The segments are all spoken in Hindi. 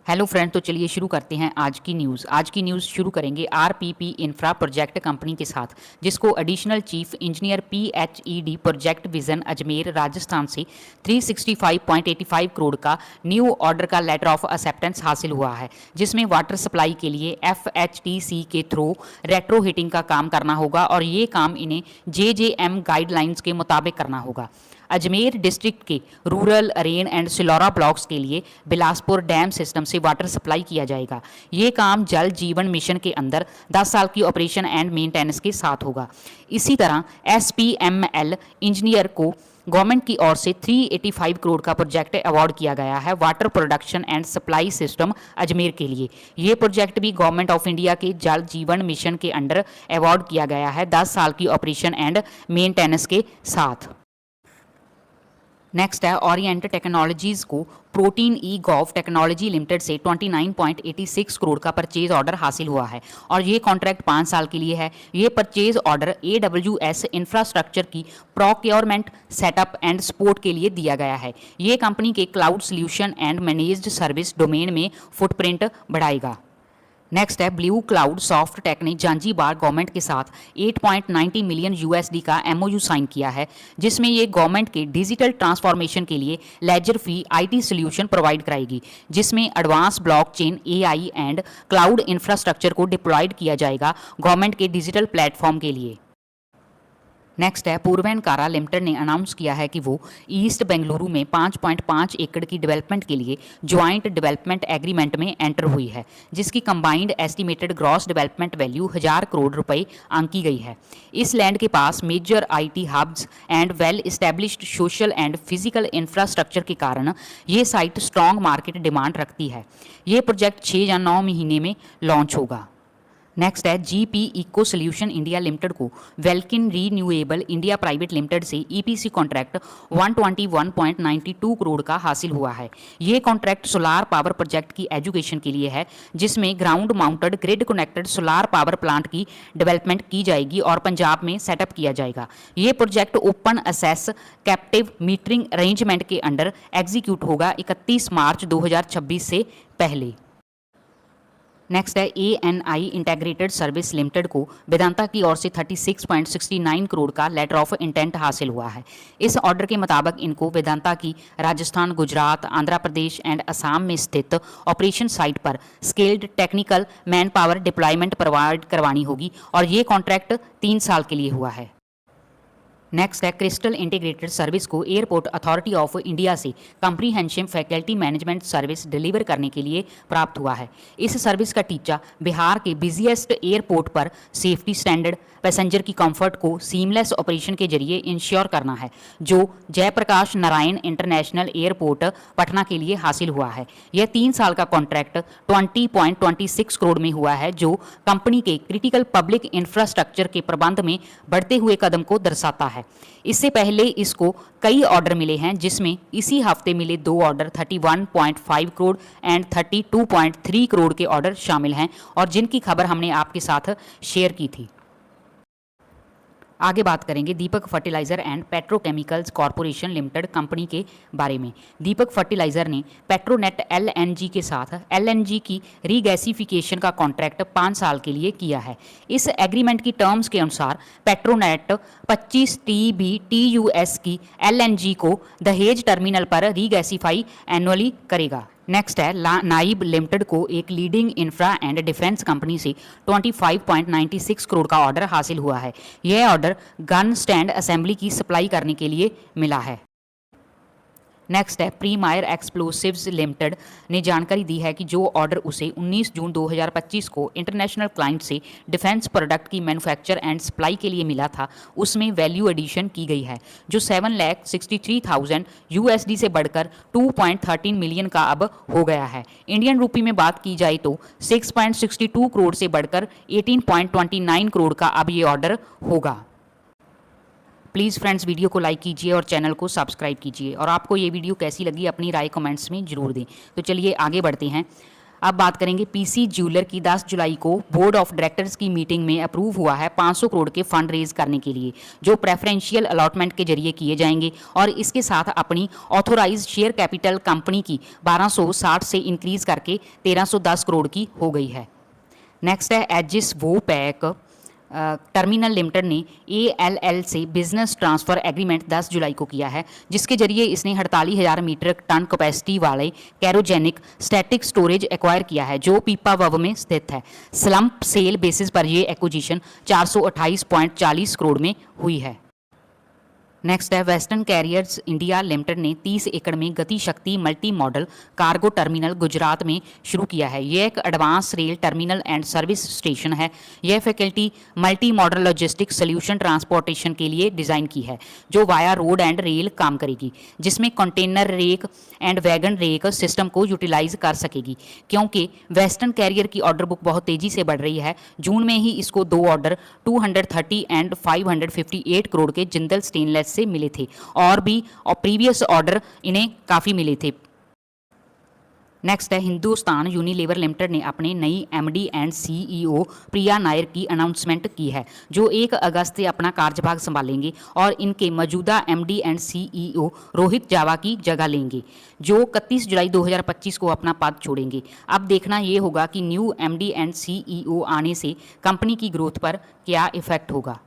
हेलो फ्रेंड, तो चलिए शुरू करते हैं आज की न्यूज़ शुरू करेंगे आरपीपी इंफ्रा प्रोजेक्ट कंपनी के साथ, जिसको additional chief engineer PHED project vision Ajmer Rajasthan से 365.85 करोड़ का न्यू ऑर्डर का लेटर ऑफ एक्सेप्टेंस हासिल हुआ है, जिसमें वाटर सप्लाई के लिए एफएचटीसी के थ्रू रेट्रो हीटिंग का काम करना होगा और ये काम इन्हें जेजेएम गाइडलाइंस के मुताबिक करना होगा। अजमेर डिस्ट्रिक्ट के rural, Aron and Silora blocks के लिए बिलासपुर डैम सिस्टम से वाटर सप्लाई किया जाएगा। ये काम जल जीवन मिशन के अंदर 10 साल की ऑपरेशन एंड मेंटेनेंस के साथ होगा। इसी तरह एसपीएमएल इंजीनियर को गवर्नमेंट की ओर से 385 करोड़ का प्रोजेक्ट अवार्ड किया गया है water production and supply system Ajmer के लिए। ये प्रोजेक्ट भी गवर्नमेंट ऑफ इंडिया के जल जीवन मिशन के अंडर अवार्ड किया गया है 10 साल की ऑपरेशन एंड मेंटेनेंस के साथ। नेक्स्ट है ओरिएंट टेक्नोलॉजीज को प्रोटीन ई गॉव टेक्नोलॉजी लिमिटेड से 29.86 करोड़ का परचेज ऑर्डर हासिल हुआ है और ये कॉन्ट्रैक्ट 5 साल के लिए है। ये परचेज ऑर्डर AWS इंफ्रास्ट्रक्चर की प्रोक्योरमेंट, सेटअप एंड सपोर्ट के लिए दिया गया है। ये कंपनी के cloud solution and managed service domain में फुटप्रिंट बढ़ाएगा। नेक्स्ट है ब्लू क्लाउड सॉफ्ट टेक ने जांजीबार गवर्नमेंट के साथ 8.90 मिलियन USD का MOU साइन किया है, जिसमें ये गवर्नमेंट के डिजिटल ट्रांसफॉर्मेशन के लिए ledger free IT solution provide कराएगी, जिसमें advance blockchain, AI and cloud infrastructure को डिप्लॉयड किया जाएगा गवर्नमेंट के डिजिटल प्लेटफॉर्म के लिए। नेक्स्ट है पूर्वैनकारा लिमिटेड ने अनाउंस किया है कि वो ईस्ट बेंगलुरु में 5.5 एकड़ की डेवलपमेंट के लिए ज्वाइंट डेवलपमेंट एग्रीमेंट में एंटर हुई है, जिसकी combined estimated gross development value 1000 crore रुपए आंकी गई है। इस लैंड के पास major IT hubs and well established social and physical infrastructure के कारण ये साइट स्ट्रॉन्ग मार्केट डिमांड रखती है। ये प्रोजेक्ट 6 या 9 महीने में लॉन्च होगा। नेक्स्ट है GP eco solution India limited को Welkin renewable India private limited से EPC कॉन्ट्रैक्ट 121.92 करोड़ का हासिल हुआ है। ये कॉन्ट्रैक्ट सोलार पावर प्रोजेक्ट की एजुकेशन के लिए है, जिसमें ground mounted grid connected solar power plant की डेवलपमेंट की जाएगी और पंजाब में सेटअप किया जाएगा। ये project open access captive metering arrangement के अंडर एग्जीक्यूट होगा 31 मार्च 2026 से पहले। नेक्स्ट है ANI इंटीग्रेटेड सर्विस लिमिटेड को वेदांता की ओर से 36.69 करोड़ का लेटर ऑफ इंटेंट हासिल हुआ है। इस ऑर्डर के मुताबिक इनको वेदांता की राजस्थान, गुजरात, आंध्र प्रदेश एंड असम में स्थित ऑपरेशन साइट पर scaled technical man power deployment provide करवानी होगी और ये कॉन्ट्रैक्ट 3 साल के लिए हुआ है। नेक्स्ट है क्रिस्टल इंटीग्रेटेड सर्विस को एयरपोर्ट अथॉरिटी ऑफ इंडिया से comprehensive faculty management service deliver करने के लिए प्राप्त हुआ है। इस सर्विस का टीचा बिहार के बिजिएस्ट एयरपोर्ट पर सेफ्टी स्टैंडर्ड, पैसेंजर की कंफर्ट को सीमलेस ऑपरेशन के जरिए इंश्योर करना है, जो जयप्रकाश नारायण इंटरनेशनल एयरपोर्ट पटना के लिए हासिल हुआ है। यह 3 साल का कॉन्ट्रैक्ट 20.26 करोड़ में हुआ है, जो कंपनी के क्रिटिकल पब्लिक इंफ्रास्ट्रक्चर के प्रबंध में बढ़ते हुए कदम को दर्शाता है। इससे पहले इसको कई ऑर्डर मिले हैं, जिसमें इसी हफ्ते मिले 2 ऑर्डर 31.5 करोड़ एंड 32.3 करोड़ के ऑर्डर शामिल हैं और जिनकी खबर हमने आपके साथ शेयर की थी। आगे बात करेंगे Deepak fertiliser and petrochemicals corporation limited company के बारे में। दीपक फर्टिलाइजर ने पेट्रोनेट LNG के साथ LNG की रीगैसिफिकेशन का कॉन्ट्रैक्ट 5 साल के लिए किया है। इस एग्रीमेंट की टर्म्स के अनुसार पेट्रोनेट 25 TBTUS की LNG को दहेज टर्मिनल पर रीगैसिफाई एनुअली करेगा। नेक्स्ट है नाइब लिमिटेड को एक leading infra and defence company से 25.96 करोड़ का ऑर्डर हासिल हुआ है। यह ऑर्डर गन स्टैंड असेंबली की सप्लाई करने के लिए मिला है। नेक्स्ट है प्रीमायर एक्सप्लोसिव्स लिमिटेड ने जानकारी दी है कि जो ऑर्डर उसे 19 जून 2025 को इंटरनेशनल क्लाइंट से डिफेंस प्रोडक्ट की मैन्युफैक्चर एंड सप्लाई के लिए मिला था, उसमें वैल्यू एडिशन की गई है, जो 7,63,000 USD से बढ़कर 2.13 मिलियन का अब हो गया है। इंडियन रूपी में बात की जाए तो 6.62 करोड़ से बढ़कर 18.29 करोड़ का अब ये ऑर्डर होगा। प्लीज़ फ्रेंड्स, वीडियो को लाइक कीजिए और चैनल को सब्सक्राइब कीजिए और आपको ये वीडियो कैसी लगी अपनी राय कमेंट्स में ज़रूर दें। तो चलिए आगे बढ़ते हैं। अब बात करेंगे पीसी ज्वेलर की। 10 जुलाई को बोर्ड ऑफ डायरेक्टर्स की मीटिंग में अप्रूव हुआ है 500 करोड़ के फंड रेज करने के लिए, जो प्रेफरेंशियल अलॉटमेंट के जरिए किए जाएंगे और इसके साथ अपनी ऑथोराइज शेयर कैपिटल कंपनी की 1260 से इंक्रीज करके 1310 करोड़ की हो गई है। नेक्स्ट है एजिस वो पैक टर्मिनल लिमिटेड ने ALL से बिजनेस ट्रांसफ़र एग्रीमेंट 10 जुलाई को किया है, जिसके जरिए इसने 48,000 मीट्रिक टन कैपेसिटी वाले कैरोजेनिक स्टैटिक स्टोरेज एक्वायर किया है, जो पीपावाव में स्थित है। स्लम्प सेल बेसिस पर यह एक्विजिशन 428.40 करोड़ में हुई है। नेक्स्ट है वेस्टर्न कैरियर्स इंडिया लिमिटेड ने 30 एकड़ में गति शक्ति multi modal cargo terminal Gujarat में शुरू किया है। यह एक advance rail terminal and service station है। यह faculty multi modal logistic solution transportation के लिए डिज़ाइन की है, जो वाया रोड एंड रेल काम करेगी, जिसमें container rake and wagon rake system को यूटिलाइज कर सकेगी। क्योंकि वेस्टर्न कैरियर की ऑर्डर बुक बहुत तेज़ी से बढ़ रही है, जून में ही इसको 2 ऑर्डर 230 एंड 558 करोड़ के जिंदल स्टेनलेस से मिले थे और प्रीवियस ऑर्डर इन्हें काफ़ी मिले थे। नेक्स्ट है हिंदुस्तान यूनिलीवर लिमिटेड ने अपने नई MD एंड CEO प्रिया नायर की अनाउंसमेंट की है, जो 1 अगस्त से अपना कार्यभार संभालेंगे और इनके मौजूदा MD एंड CEO रोहित जावा की जगह लेंगे, जो 31 जुलाई 2025 को अपना पद छोड़ेंगे। अब देखना ये होगा कि न्यू MD एंड CEO आने से कंपनी की ग्रोथ पर क्या इफेक्ट होगा।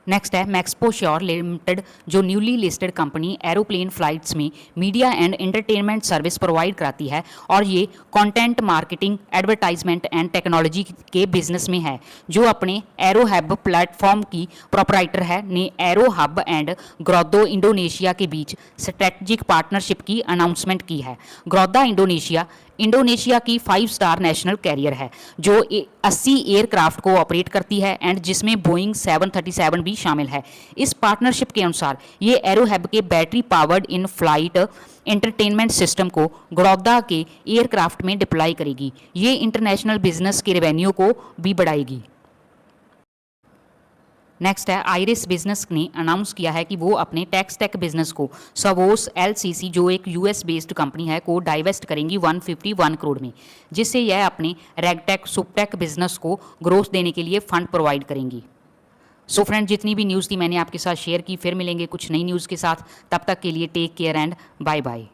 नेक्स्ट है मैक्सपो श्योर लिमिटेड, जो newly listed company aeroplane flights में media and entertainment service provide कराती है और ये content marketing advertisement and technology के बिजनेस में है, जो अपने एरो हब प्लेटफॉर्म की प्रोपराइटर है, ने aero hub and Garuda Indonesia के बीच स्ट्रेटजिक पार्टनरशिप की अनाउंसमेंट की है। ग्रोदा इंडोनेशिया की 5 स्टार नेशनल कैरियर है, जो 80 एयरक्राफ्ट को ऑपरेट करती है एंड जिसमें बोइंग 737 भी शामिल है। इस पार्टनरशिप के अनुसार ये एरो हब के battery powered in flight entertainment system को ग्रोदा के एयरक्राफ्ट में डिप्लॉय करेगी। ये इंटरनेशनल बिजनेस के रेवेन्यू को भी बढ़ाएगी। नेक्स्ट है आइरिस बिजनेस ने अनाउंस किया है कि वो अपने टेक बिजनेस को सवोस LCC, जो एक US बेस्ड कंपनी है, को डाइवेस्ट करेंगी 151 करोड़ में, जिससे यह अपने रेगटेक सुपटेक बिजनेस को ग्रोथ देने के लिए फंड प्रोवाइड करेंगी। सो फ्रेंड, जितनी भी न्यूज़ थी मैंने आपके साथ शेयर की। फिर मिलेंगे कुछ नई न्यूज़ के साथ, तब तक के लिए take care and bye bye.